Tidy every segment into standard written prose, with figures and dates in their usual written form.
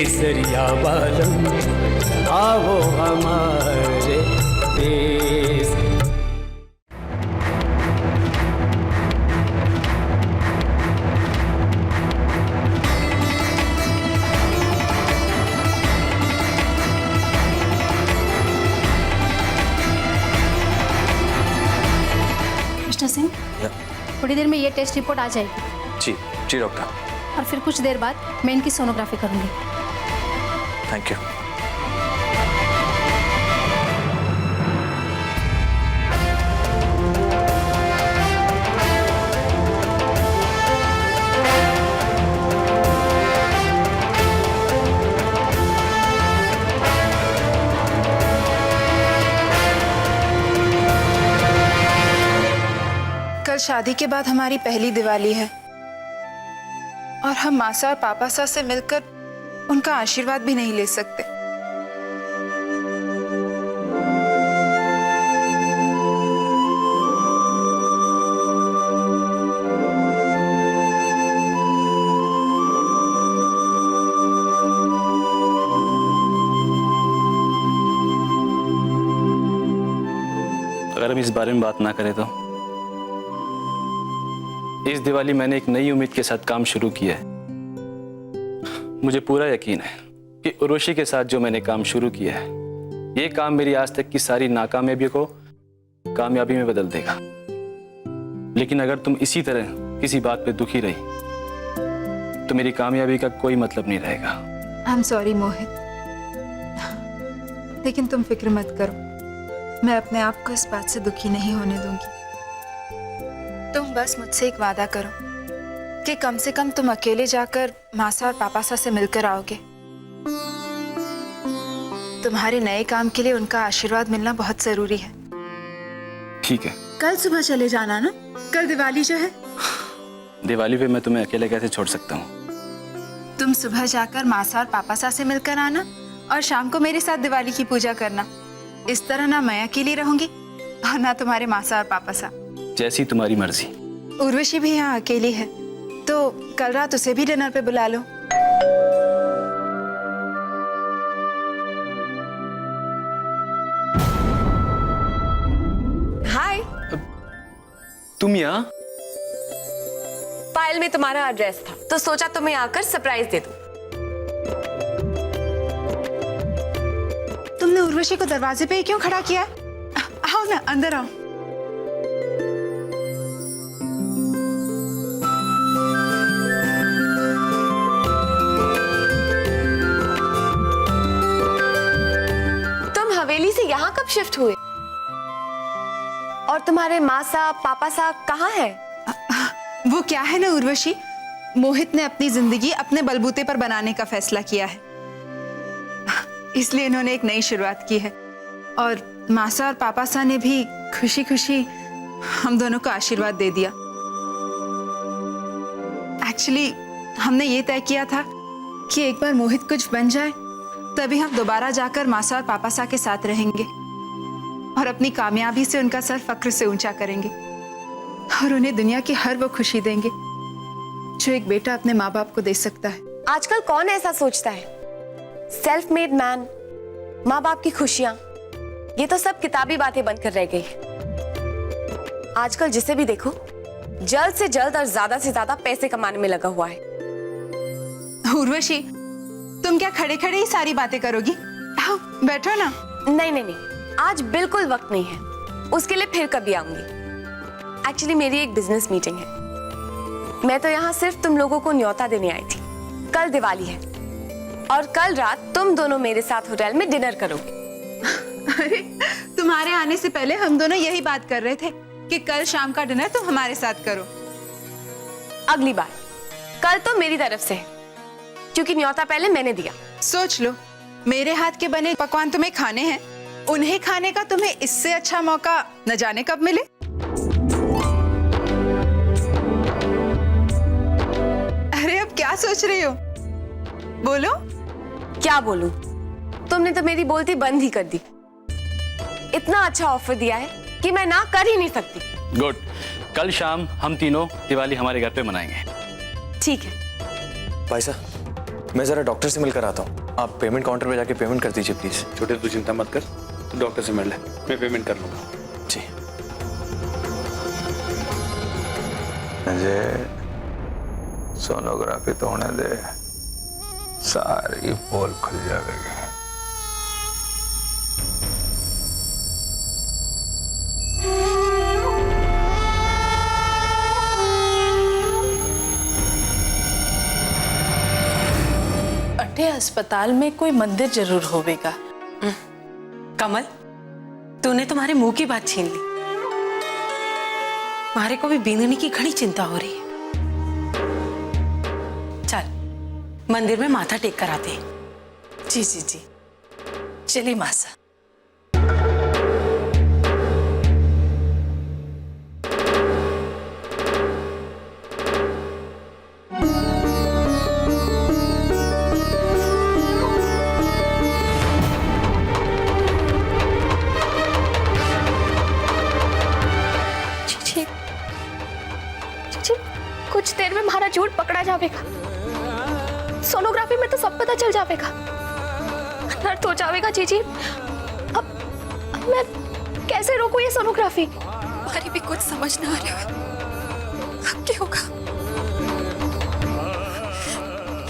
केसरिया बालम आओ हमारे देश। मिस्टर सिंह, थोड़ी देर में ये टेस्ट रिपोर्ट आ जाएगी। जी जी डॉक्टर। और फिर कुछ देर बाद मैं इनकी सोनोग्राफी करूंगी। Thank you. कल शादी के बाद हमारी पहली दिवाली है और हम मासा और पापासा से मिलकर उनका आशीर्वाद भी नहीं ले सकते। अगर हम इस बारे में बात ना करें तो इस दिवाली मैंने एक नई उम्मीद के साथ काम शुरू किया है। मुझे पूरा यकीन है कि उर्वशी के साथ जो मैंने काम शुरू किया है, ये काम मेरी आज तक की सारी नाकामयाबियों को कामयाबी में बदल देगा। लेकिन अगर तुम इसी तरह किसी बात पे दुखी रही तो मेरी कामयाबी का कोई मतलब नहीं रहेगा। आई एम सॉरी मोहित, लेकिन तुम फिक्र मत करो, मैं अपने आप को इस बात से दुखी नहीं होने दूंगी। तुम बस मुझसे एक वादा करो कि कम से कम तुम अकेले जाकर मासा और पापासा से मिलकर आओगे। तुम्हारे नए काम के लिए उनका आशीर्वाद मिलना बहुत जरूरी है। ठीक है। कल सुबह चले जाना ना, कल दिवाली जो है। दिवाली पे मैं तुम्हें अकेले कैसे छोड़ सकता हूँ? तुम सुबह जाकर मासा और पापासा से मिलकर आना और शाम को मेरे साथ दिवाली की पूजा करना। इस तरह ना मैं अकेली रहूंगी और ना तुम्हारे मासा और पापासा। जैसी तुम्हारी मर्जी। उर्वशी भी यहाँ अकेली है तो कल रात उसे भी डिनर पे बुला लो। हाय। तुम यहाँ? फाइल में तुम्हारा एड्रेस था तो सोचा तुम्हें आकर सरप्राइज दे दूं। तुमने उर्वशी को दरवाजे पे ही क्यों खड़ा किया? आओ ना, अंदर आओ। हवेली से यहाँ कब शिफ्ट हुए? और तुम्हारे मासा पापासा कहाँ है? वो क्या है ना उर्वशी, मोहित ने अपनी जिंदगी अपने बलबूते पर बनाने का फैसला किया है, इसलिए इन्होंने एक नई शुरुआत की है। और मासा और पापासा ने भी खुशी खुशी हम दोनों को आशीर्वाद दे दिया। एक्चुअली हमने ये तय किया था कि एक बार मोहित कुछ बन जाए तभी हम दोबारा जाकर मासा और पापासा के साथ रहेंगे और अपनी कामयाबी से उनका सर फक्र से ऊंचा करेंगे और उन्हें दुनिया की हर वो खुशी देंगे जो एक बेटा अपने माँ बाप को दे सकता है। आजकल कौन ऐसा सोचता है? सेल्फ मेड मैन, माँ बाप की खुशियां, ये तो सब किताबी बातें बनकर रह गई। आजकल जिसे भी देखो जल्द से जल्द और ज्यादा से ज्यादा पैसे कमाने में लगा हुआ है। उर्वशी, तुम क्या खड़े खड़े ही सारी बातें करोगी? आओ बैठो ना। नहीं नहीं नहीं, आज बिल्कुल वक्त नहीं है, उसके लिए फिर कभी आऊंगी। एक्चुअली मेरी एक बिजनेस मीटिंग है, मैं तो यहाँ सिर्फ तुम लोगों को न्योता देने आई थी। कल दिवाली है और कल रात तुम दोनों मेरे साथ होटल में डिनर करोगे। अरे तुम्हारे आने से पहले हम दोनों यही बात कर रहे थे कि कल शाम का डिनर तुम हमारे साथ करो। अगली बार कल तो मेरी तरफ से है, क्योंकि न्योता पहले मैंने दिया। सोच लो, मेरे हाथ के बने पकवान तुम्हें खाने हैं, उन्हें खाने का तुम्हें इससे अच्छा मौका न जाने कब मिले। अरे अब क्या सोच रही हो? बोलो। क्या बोलूं? तुमने तो मेरी बोलती बंद ही कर दी। इतना अच्छा ऑफर दिया है कि मैं ना कर ही नहीं सकती। गुड, कल शाम हम तीनों दिवाली हमारे घर पे मनाएंगे। ठीक है। भाई साहब, मैं ज़रा डॉक्टर से मिलकर आता हूँ, आप पेमेंट काउंटर पे जाके पेमेंट कर दीजिए प्लीज़। छोटे तू चिंता मत कर, तू डॉक्टर से मिल ले, मैं पेमेंट कर लूँगा। जी। अजय सोनोग्राफी तो होने दे, सारी पोल खुल जाएगी। अटे अस्पताल में कोई मंदिर जरूर होवेगा। कमल, तूने तुम्हारे मुंह की बात छीन ली। तुम्हारे को भी बींदनी की घड़ी चिंता हो रही है। चल मंदिर में माथा टेक कर आते हैं। जी जी जी, चलिए मासा। कुछ देर में हमारा झूठ पकड़ा जाएगा। सोनोग्राफी में तो सब पता चल जाएगा, दर्द हो जाएगा जीजी। अब मैं कैसे रोकूं ये सोनोग्राफी? हमारी भी कुछ समझ ना आ रहा है, अब क्या होगा?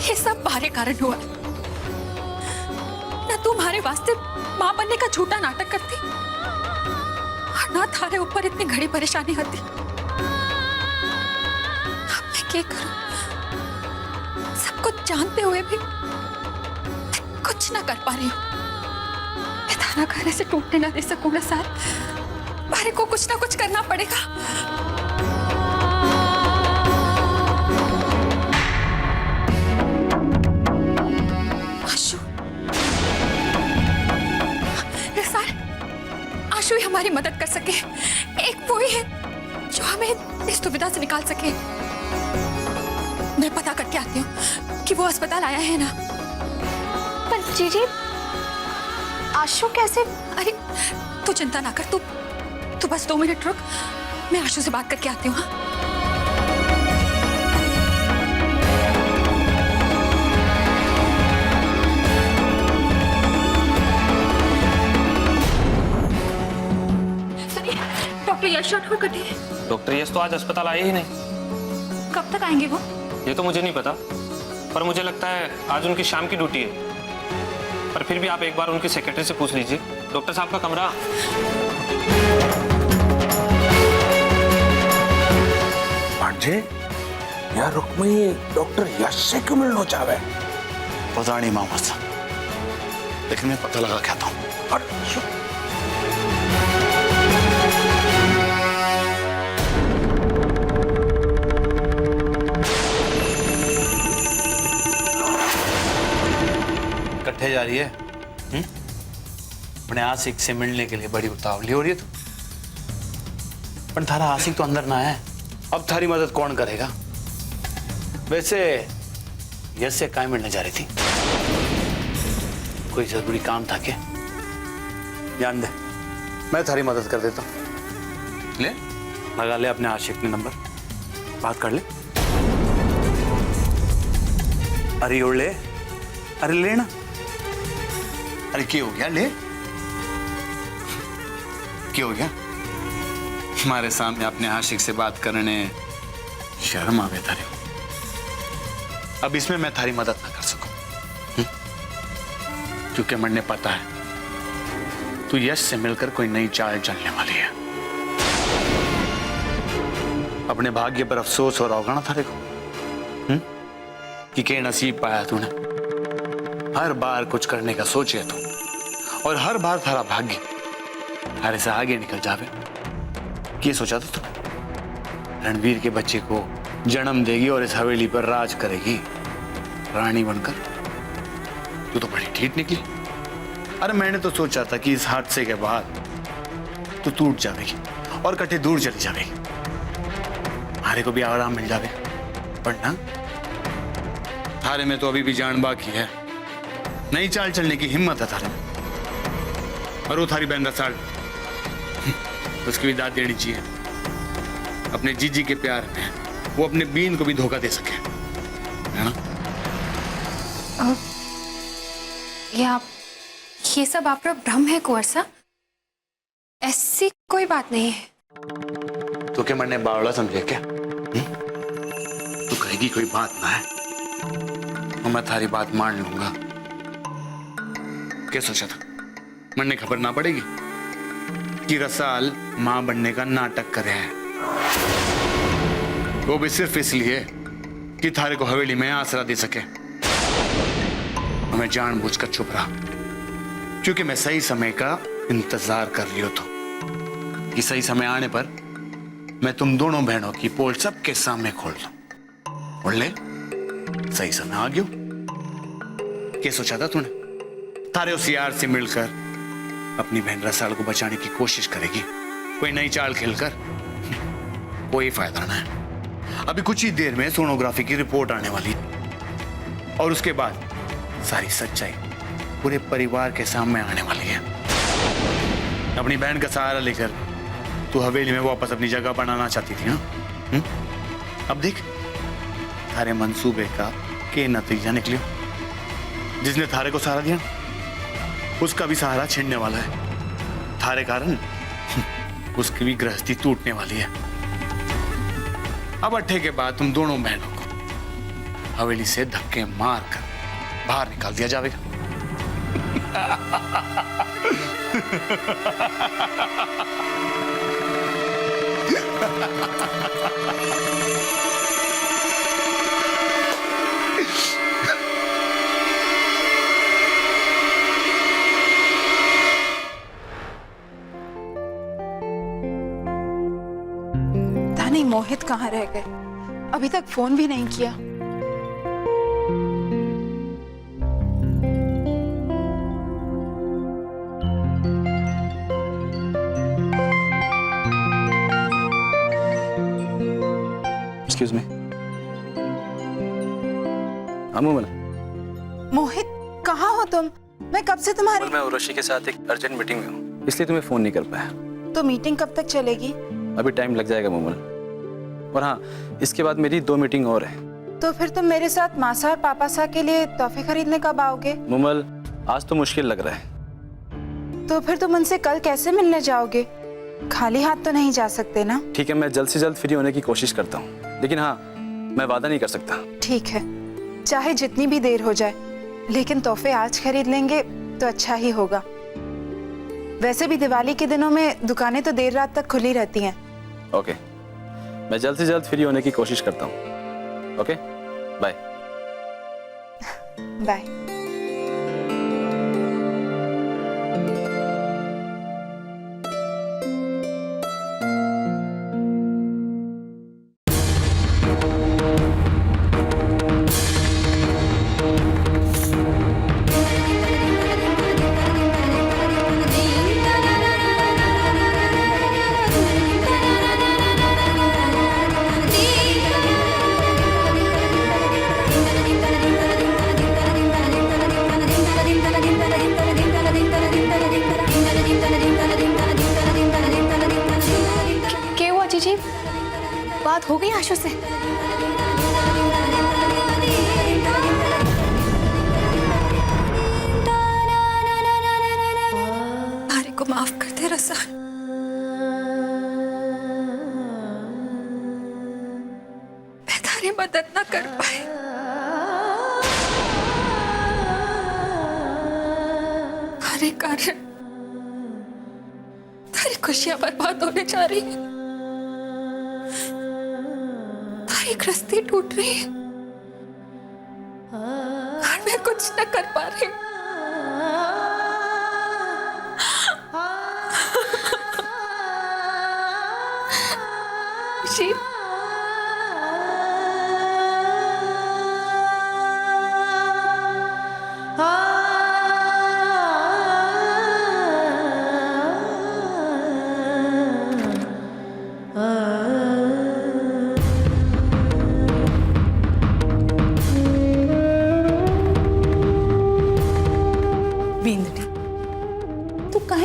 ये सब बाहरी कारण हुआ है। ना तुम्हारे वास्ते मां बनने का झूठा नाटक करती और ना थारे ऊपर इतनी घड़ी परेशानी होती। अब मैं क्या करूं? सब कुछ जानते हुए भी मैं कुछ ना कर पा रही हूँ। मैं थारा घर ऐसे टूटने ना दे सकूंगा सर। बारे को कुछ ना कुछ करना पड़ेगा। आशु, सर, आशु ही हमारी मदद कर सके। एक वो ही है जो हमें इस दुविधा से निकाल सके। मैं पता करके आती हूँ कि वो अस्पताल आया है ना। पर जीजी, आशु कैसे? अरे तू चिंता ना कर, तू बस 2 मिनट रुक, मैं आशु से बात करके आती हूँ। हाँ? सुनिए, डॉक्टर यश राठौर कटे हैं। डॉक्टर यश तो आज अस्पताल आए ही नहीं। कब तक आएंगे वो? ये तो मुझे नहीं पता, पर मुझे लगता है आज उनकी शाम की ड्यूटी है। पर फिर भी आप एक बार उनके सेक्रेटरी से पूछ लीजिए। डॉक्टर साहब का कमरा। भांजे, यार रुक्मणी डॉक्टर यश से क्यों मिलना चाहे? पता नहीं मामा साहब, लेकिन मैं पता लगा के आता हूँ। कट्ठे जा रही है? अपने आशिक से मिलने के लिए बड़ी उतावली हो रही है तू। पर थारा आशिक तो अंदर ना है, अब थारी मदद कौन करेगा? वैसे यश से काय मिलने जा रही थी? कोई जरूरी काम था क्या? जान दे, मैं थारी मदद कर देता हूँ। ले, लगा ले अपने आशिक ने नंबर, बात कर ले। अरे उड़ ले, अरे लेना। अरे क्या हो गया? ले, क्या हो गया? हमारे सामने अपने आशिक से बात करने शर्म आवे थारे। अब इसमें मैं थारी मदद ना कर सकूं, क्योंकि मैंने पता है तू यश से मिलकर कोई नई चाल चलने वाली है। अपने भाग्य पर अफसोस और अवगणा थारे को कि के नसीब पाया तूने। हर बार कुछ करने का सोचे तू, और हर बार थारा भाग्य थारे से आगे निकल जावे। ये सोचा था तू रणवीर के बच्चे को जन्म देगी और इस हवेली पर राज करेगी रानी बनकर। तू तो बड़ी ठीक निकली। अरे मैंने तो सोचा था कि इस हादसे के बाद तू टूट जाएगी और कटे दूर चली जाएगी, हमारे को भी आराम मिल जावे। पर ना, थारे में तो अभी भी जान बाकी है, नई चाल चलने की हिम्मत है थारे में। और वो थारी बहन साल उसकी भी दाद देनी चाहिए। अपने जीजी के प्यार में वो अपने बीन को भी धोखा दे सके, है ना? ये सब आपका भ्रम है कुंवर साहब, ऐसी कोई बात नहीं है। तो क्या मरने बावड़ा समझे क्या? तू कहेगी कोई बात ना है और मैं थारी बात मान लूंगा। क्या सोचा था? मरने खबर ना पड़ेगी कि रसाल मां बनने का नाटक करे है, वो भी सिर्फ इसलिए कि थारे को हवेली में आसरा दे सके। मैं जानबूझकर चुप रहा क्योंकि मैं सही समय का इंतजार कर रही हूं, तो कि सही समय आने पर मैं तुम दोनों बहनों की पोल सबके सामने खोल दूं। और ले, सही समय आ गयो। क्या सोचा था तूने? थारे उस यार से मिलकर अपनी बहन रसाल को बचाने की कोशिश करेगी, कोई नई चाल खेलकर? कोई फायदा ना है। अभी कुछ ही देर में सोनोग्राफी की रिपोर्ट आने वाली और उसके बाद सारी सच्चाई पूरे परिवार के सामने आने वाली है। अपनी बहन का सहारा लेकर तू हवेली में वापस अपनी जगह बनाना चाहती थी ना? अब देख थारे मंसूबे का के नतीजा निकलियो। जिसने थारे को सहारा दिया उसका भी सहारा छिनने वाला है। थारे कारण उसकी भी गृहस्थी टूटने वाली है। अब अट्ठे के बाद तुम दोनों बहनों को हवेली से धक्के मार कर बाहर निकाल दिया जाएगा। नहीं, मोहित कहाँ रह गए? अभी तक फोन भी नहीं किया। Excuse me. अमूमन। मोहित कहाँ हो तुम? मैं कब से तुम्हारी। मैं उर्वशी के साथ एक अर्जेंट मीटिंग में हूँ, इसलिए तुम्हें फोन नहीं कर पाया। तो मीटिंग कब तक चलेगी? अभी टाइम लग जाएगा मोमल। और हाँ, इसके बाद मेरी 2 मीटिंग और है। तो फिर तुम मेरे साथ मासा और पापा सा के लिए तोहफे खरीदने कब आओगे? मोमल, आज तो मुश्किल लग रहा है। तो फिर तुम उनसे कल कैसे मिलने जाओगे? खाली हाथ तो नहीं जा सकते ना? ठीक है, मैं जल्द से जल्द फ्री होने की कोशिश करता हूँ, लेकिन हाँ, मैं वादा नहीं कर सकता। ठीक है, चाहे जितनी भी देर हो जाए, लेकिन तोहफे आज खरीद लेंगे तो अच्छा ही होगा। वैसे भी दिवाली के दिनों में दुकानें तो देर रात तक खुली रहती हैं। ओके, मैं जल्द से जल्द फ्री होने की कोशिश करता हूँ। Okay, bye. बाय। बात हो गई आशु से? तारे को माफ कर दे रसाल। मैं तारी मदद ना कर पाए। तारे कारण तारी खुशियां बर्बाद होने जा रही है। गृहस्थी टूट रही है और मैं कुछ न कर पा रही हूँ। जी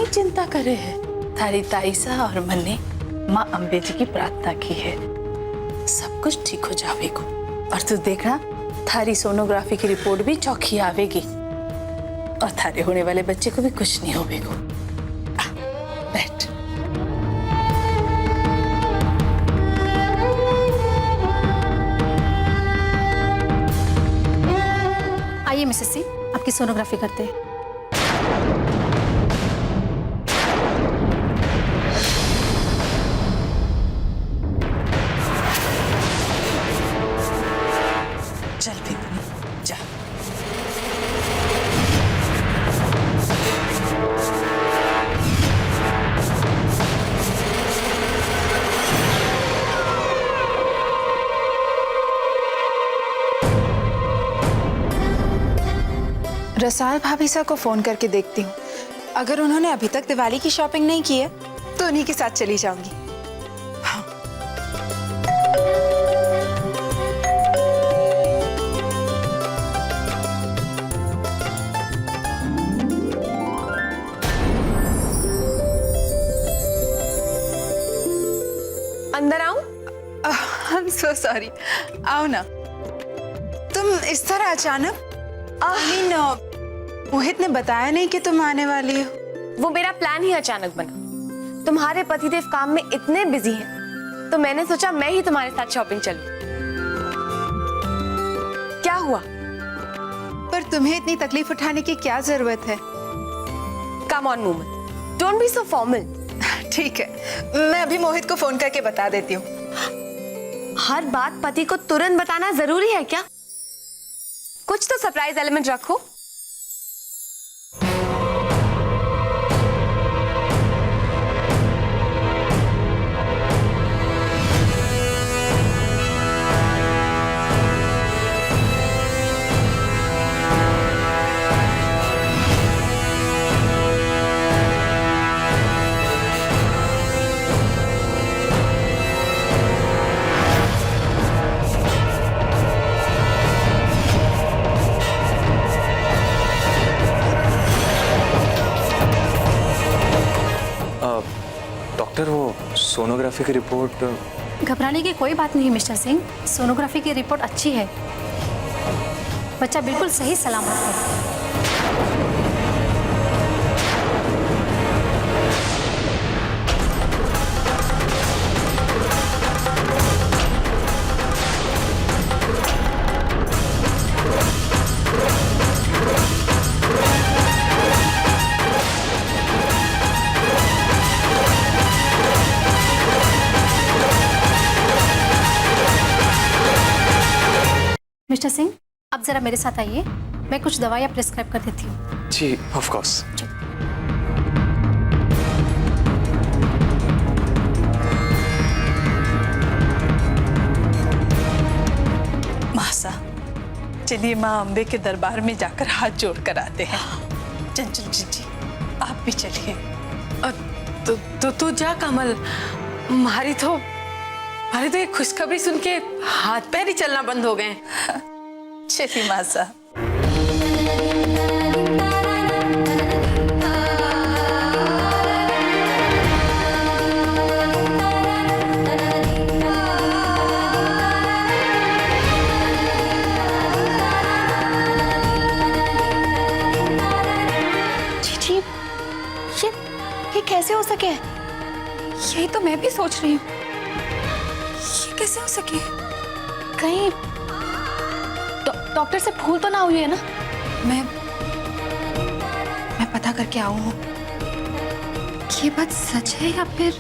चिंता करे है। थारी ताईसा और मने माँ अम्बे जी की प्रार्थना की है, सब कुछ ठीक हो जाएगा। और तू देखना थारी सोनोग्राफी की रिपोर्ट भी चौखी आवेगी और थारे होने वाले बच्चे को भी कुछ नहीं होवेगो। बैठ। आइए मिसेस सी, आपकी सोनोग्राफी करते हैं। चल फिर जा। रसाल भाभी सा को फोन करके देखती हूँ। अगर उन्होंने अभी तक दिवाली की शॉपिंग नहीं की है तो उन्हीं के साथ चली जाऊंगी। अंदर आऊं? I am so sorry. आओ ना। तुम इस तरह अचानक? मोहित ने बताया नहीं कि तुम आने वाली हो। वो मेरा प्लान ही अचानक बना। तुम्हारे पतिदेव काम में इतने बिजी हैं, तो मैंने सोचा मैं ही तुम्हारे साथ शॉपिंग चलूं। क्या हुआ? पर तुम्हें इतनी तकलीफ उठाने की क्या जरूरत है? Come on woman, don't be so formal. ठीक है, मैं अभी मोहित को फोन करके बता देती हूँ। हर बात पति को तुरंत बताना जरूरी है क्या? कुछ तो सरप्राइज एलिमेंट रखो। डॉक्टर, वो सोनोग्राफी की रिपोर्ट। घबराने की कोई बात नहीं मिस्टर सिंह, सोनोग्राफी की रिपोर्ट अच्छी है। बच्चा बिल्कुल सही सलामत है। मिस्टर सिंह, आप जरा मेरे साथ आइए, मैं कुछ दवाइयाँ प्रिस्क्राइब कर देती हूँ। जी ऑफ कोर्स। मासा, चलिए माँ अम्बे के दरबार में जाकर हाथ जोड़ कर आते हैं। चंचल जी, आप भी चलिए। तो जा कमल, हमारी तो ये खुशखबरी सुन के हाथ पैर ही चलना बंद हो गए। चलिए मासा। जी, ये कैसे हो सके? यही तो मैं भी सोच रही हूँ, ये कैसे हो सके? कहीं डॉक्टर से भूल तो ना हुई है ना? मैं पता करके आऊँ, ये बात सच है या फिर